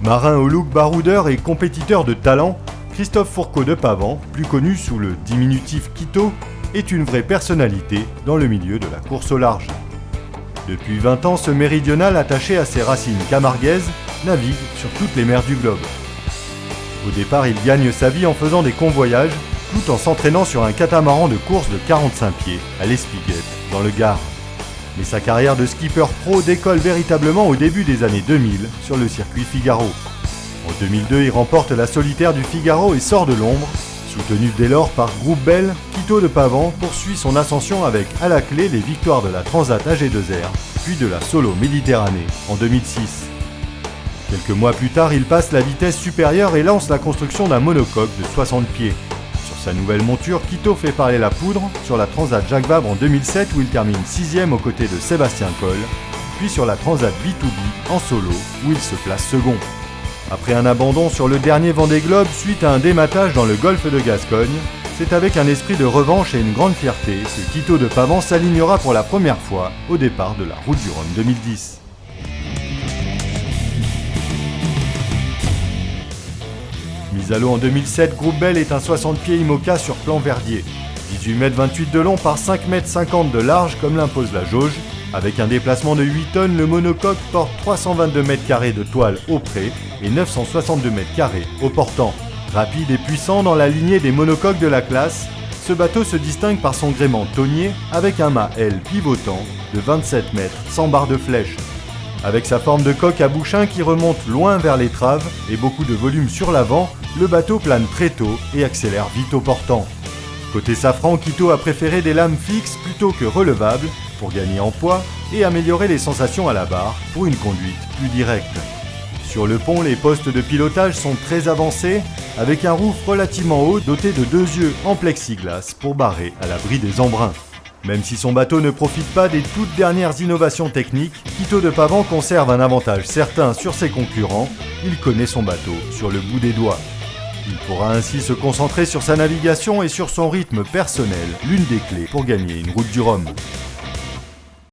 Marin au look baroudeur et compétiteur de talent, Christophe Fourcault de Pavan, plus connu sous le diminutif Quito, est une vraie personnalité dans le milieu de la course au large. Depuis 20 ans, ce méridional attaché à ses racines camarguaises navigue sur toutes les mers du globe. Au départ, il gagne sa vie en faisant des convoyages, tout en s'entraînant sur un catamaran de course de 45 pieds à l'Espiguette, dans le Gard. Mais sa carrière de skipper pro décolle véritablement au début des années 2000 sur le circuit Figaro. En 2002, il remporte la solitaire du Figaro et sort de l'ombre. Soutenu dès lors par Groupe Bell, Quito de Pavan poursuit son ascension avec à la clé les victoires de la Transat AG2R, puis de la Solo Méditerranée en 2006. Quelques mois plus tard, il passe la vitesse supérieure et lance la construction d'un monocoque de 60 pieds. Sur sa nouvelle monture, Quito fait parler la poudre sur la Transat Jacques Vabre en 2007 où il termine 6ème aux côtés de Sébastien Coll, puis sur la Transat B2B en solo où il se place second. Après un abandon sur le dernier Vendée Globe suite à un dématage dans le golfe de Gascogne, c'est avec un esprit de revanche et une grande fierté que Quito de Pavan s'alignera pour la première fois au départ de la Route du Rhum 2010. Mise à l'eau en 2007, Groupe Bell est un 60 pieds IMOCA sur plan verdier. 18,28 m de long par 5,50 m de large comme l'impose la jauge. Avec un déplacement de 8 tonnes, le monocoque porte 322 m² de toile au pré et 962 m² au portant. Rapide et puissant dans la lignée des monocoques de la classe, ce bateau se distingue par son gréement tonnier avec un mât L pivotant de 27 mètres sans barre de flèche. Avec sa forme de coque à bouchin qui remonte loin vers l'étrave et beaucoup de volume sur l'avant, le bateau plane très tôt et accélère vite au portant. Côté safran, Quito a préféré des lames fixes plutôt que relevables pour gagner en poids et améliorer les sensations à la barre pour une conduite plus directe. Sur le pont, les postes de pilotage sont très avancés avec un roof relativement haut doté de 2 yeux en plexiglas pour barrer à l'abri des embruns. Même si son bateau ne profite pas des toutes dernières innovations techniques, Quito de Pavan conserve un avantage certain sur ses concurrents, il connaît son bateau sur le bout des doigts. Il pourra ainsi se concentrer sur sa navigation et sur son rythme personnel, l'une des clés pour gagner une route du Rhum.